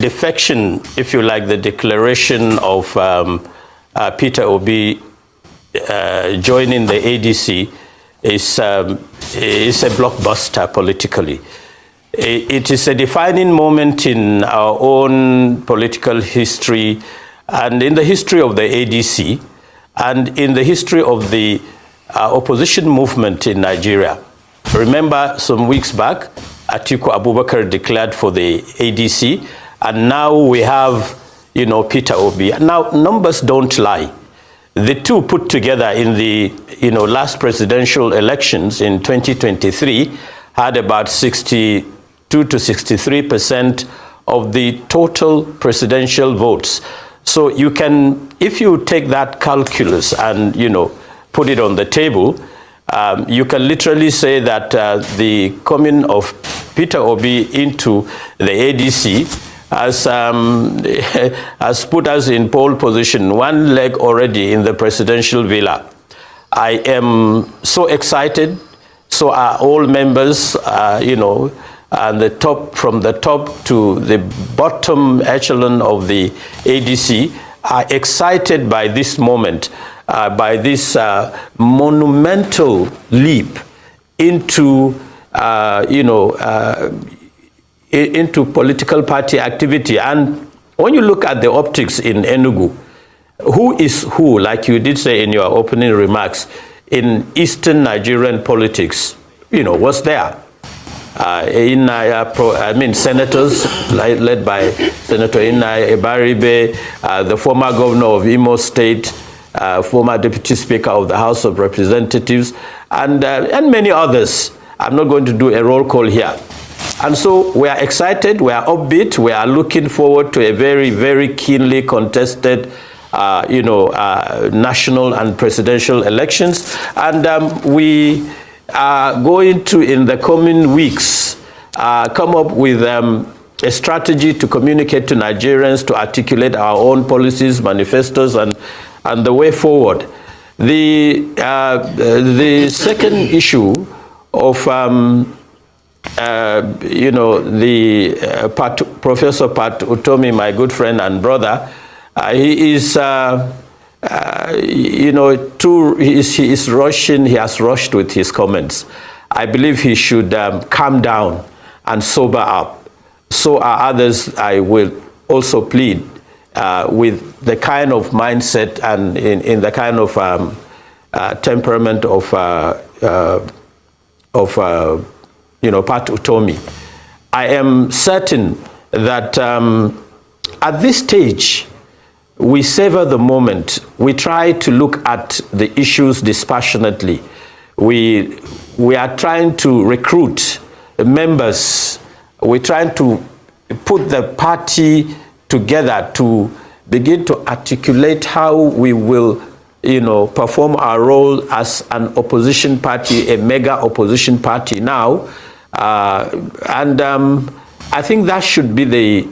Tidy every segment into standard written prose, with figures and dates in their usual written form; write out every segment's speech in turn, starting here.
defection, if you like, the declaration of Peter Obi joining the ADC is a blockbuster politically. It is a defining moment in our own political history and in the history of the ADC and in the history of the opposition movement in Nigeria. Remember, some weeks back, Atiku Abubakar declared for the ADC, and now we have, Peter Obi. Now, numbers don't lie. The two put together in the, last presidential elections in 2023 had about 62 to 63% of the total presidential votes. So you can, if you take that calculus and, put it on the table, you can literally say that the coming of Peter Obi into the ADC has put us in pole position, one leg already in the presidential villa. I am so excited. So are all members, and from the top to the bottom echelon of the ADC are excited by this moment, by this monumental leap into, into political party activity. And when you look at the optics in Enugu, who is who, like you did say in your opening remarks, in Eastern Nigerian politics, what's there? Senators led by Senator Inai Ebaribe, the former governor of Imo State, former deputy speaker of the House of Representatives, and many others. I'm not going to do a roll call here. And so we are excited, we are upbeat, we are looking forward to a very, very keenly contested national and presidential elections. And we are going to, in the coming weeks, come up with a strategy to communicate to Nigerians, to articulate our own policies, manifestos, and the way forward. The second issue of Professor Pat Utomi, my good friend and brother, he is, he is rushing, he has rushed with his comments. I believe he should calm down and sober up. So are others. I will also plead with the kind of mindset and in the kind of temperament of Pat Utomi. I am certain that at this stage, we savor the moment. We try to look at the issues dispassionately. We are trying to recruit members. We're trying to put the party together to begin to articulate how we will, perform our role as an opposition party, a mega opposition party now. I think that should be the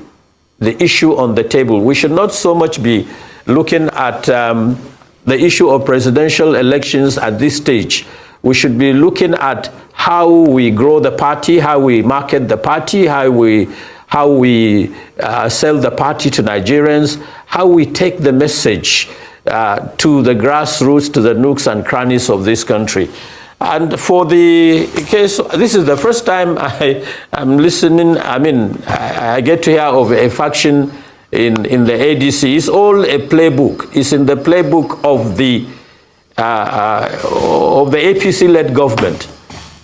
issue on the table. We should not so much be looking at the issue of presidential elections at this stage. We should be looking at how we grow the party, how we market the party, how we sell the party to Nigerians, how we take the message to the grassroots, to the nooks and crannies of this country. And for the case, this is the first time I'm listening. I get to hear of a faction in the ADC. It's all a playbook. It's in the playbook of the APC-led government.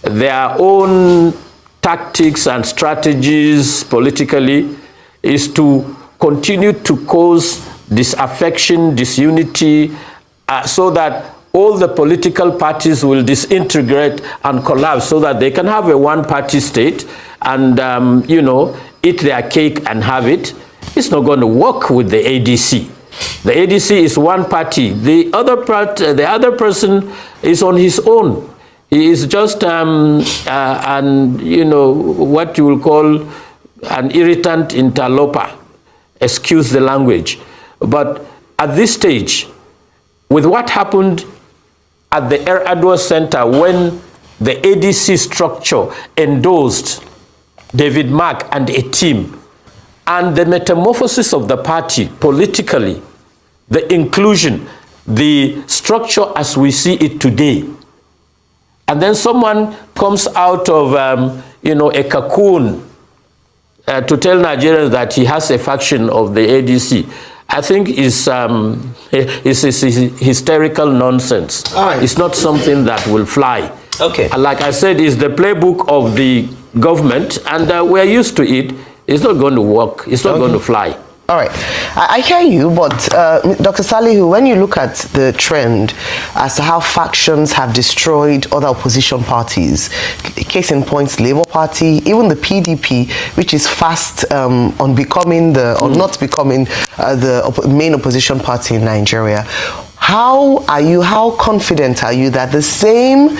Their own tactics and strategies politically is to continue to cause disaffection, disunity, so that all the political parties will disintegrate and collapse so that they can have a one-party state and, eat their cake and have it. It's not going to work with the ADC. The ADC is one party. The other person is on his own. He is just, what you will call an irritant interloper. Excuse the language. But at this stage, with what happened at the Adwa Center when the ADC structure endorsed David Mark and a team, and the metamorphosis of the party politically, the inclusion, the structure as we see it today. And then someone comes out of, a cocoon to tell Nigerians that he has a faction of the ADC. I think is hysterical nonsense. Right. It's not something that will fly. Okay. Like I said, it's the playbook of the government, and we're used to it. It's not going to work. It's not going to fly. All right. I hear you, but Dr. Salihu, when you look at the trend as to how factions have destroyed other opposition parties, case in point, Labour Party, even the PDP, which is fast on becoming or not becoming the main opposition party in Nigeria, how confident are you that the same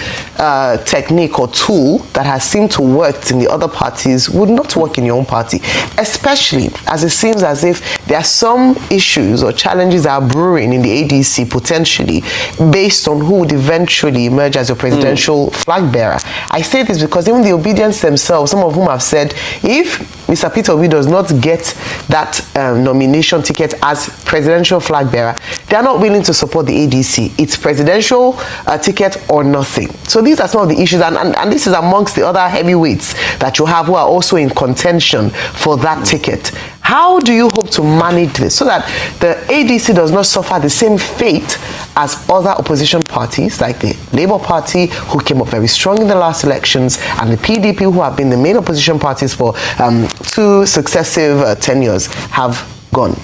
technique or tool that has seemed to work in the other parties would not work in your own party, especially as it seems as if there are some issues or challenges that are brewing in the ADC potentially based on who would eventually emerge as your presidential flag bearer? I say this because even the Obedience themselves, some of whom have said, if Mr. Peter Obi does not get that nomination ticket as presidential flag bearer, they are not willing to support the ADC. It's presidential ticket or nothing. So these are some of the issues, and this is amongst the other heavyweights that you have who are also in contention for that ticket. How do you hope to manage this so that the ADC does not suffer the same fate as other opposition parties like the Labour Party, who came up very strong in the last elections, and the PDP, who have been the main opposition parties for 2 successive tenures, have gone?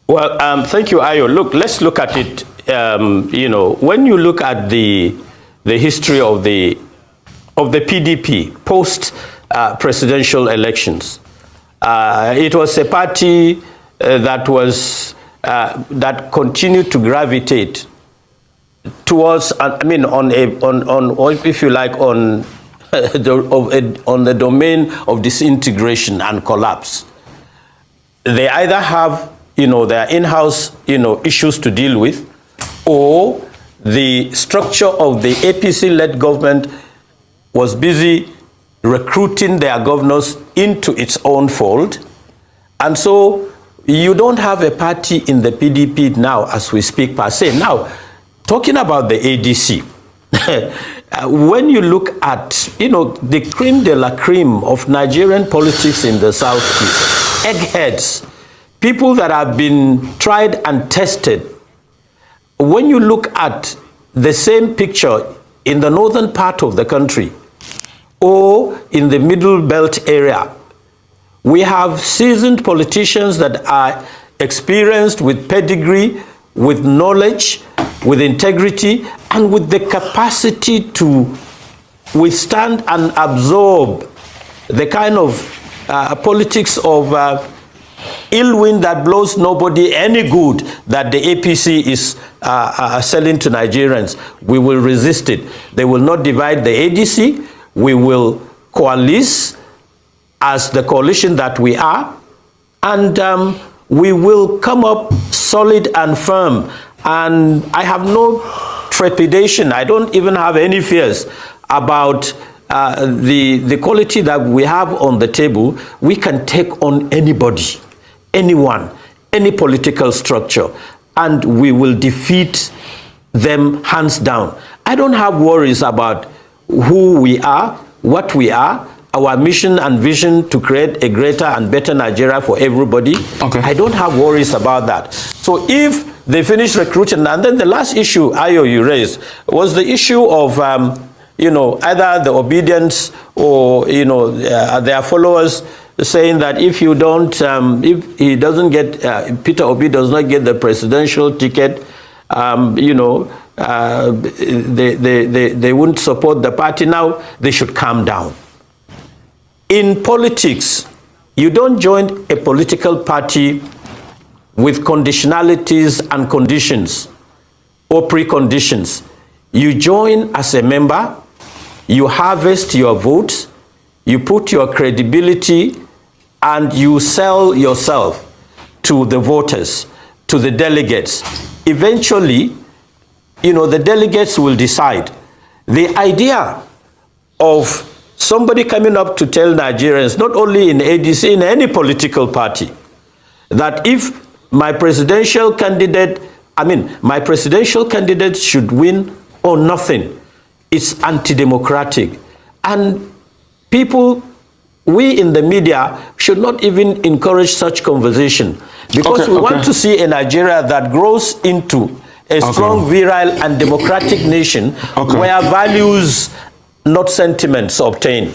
Well, thank you, Ayo. Look, let's look at it. When you look at the history of the PDP post presidential elections, it was a party that continued to gravitate towards, if you like, on the domain of disintegration and collapse. They either have their in-house, issues to deal with, or the structure of the APC-led government was busy recruiting their governors into its own fold. And so you don't have a party in the PDP now as we speak per se. Now, talking about the ADC, when you look at, the creme de la creme of Nigerian politics in the Southeast, eggheads, people that have been tried and tested, when you look at the same picture in the northern part of the country or in the middle belt area, we have seasoned politicians that are experienced with pedigree, with knowledge, with integrity, and with the capacity to withstand and absorb the kind of politics of ill wind that blows nobody any good that the APC is selling to Nigerians. We will resist it. They will not divide the ADC. We will coalesce as the coalition that we are, and we will come up solid and firm. And I have no trepidation. I don't even have any fears about the quality that we have on the table. We can take on anybody, anyone, any political structure, and we will defeat them hands down. I don't have worries about who we are, what we are, our mission and vision to create a greater and better Nigeria for everybody. Okay. I don't have worries about that. So if they finish recruiting, and then the last issue, Ayo, you raised, was the issue of, either the Obedience or, their followers saying that if you don't, if he doesn't get, Peter Obi does not get the presidential ticket, they wouldn't support the party. Now they should calm down. In politics, you don't join a political party with conditionalities and conditions or preconditions. You join as a member, you harvest your votes, you put your credibility, and you sell yourself to the voters, to the delegates. Eventually, the delegates will decide. The idea of somebody coming up to tell Nigerians, not only in ADC, in any political party, that if my presidential candidate should win or nothing, it's anti-democratic. And people, we in the media should not even encourage such conversation, because we want to see a Nigeria that grows into a strong, virile and democratic nation where values, not sentiments, obtain.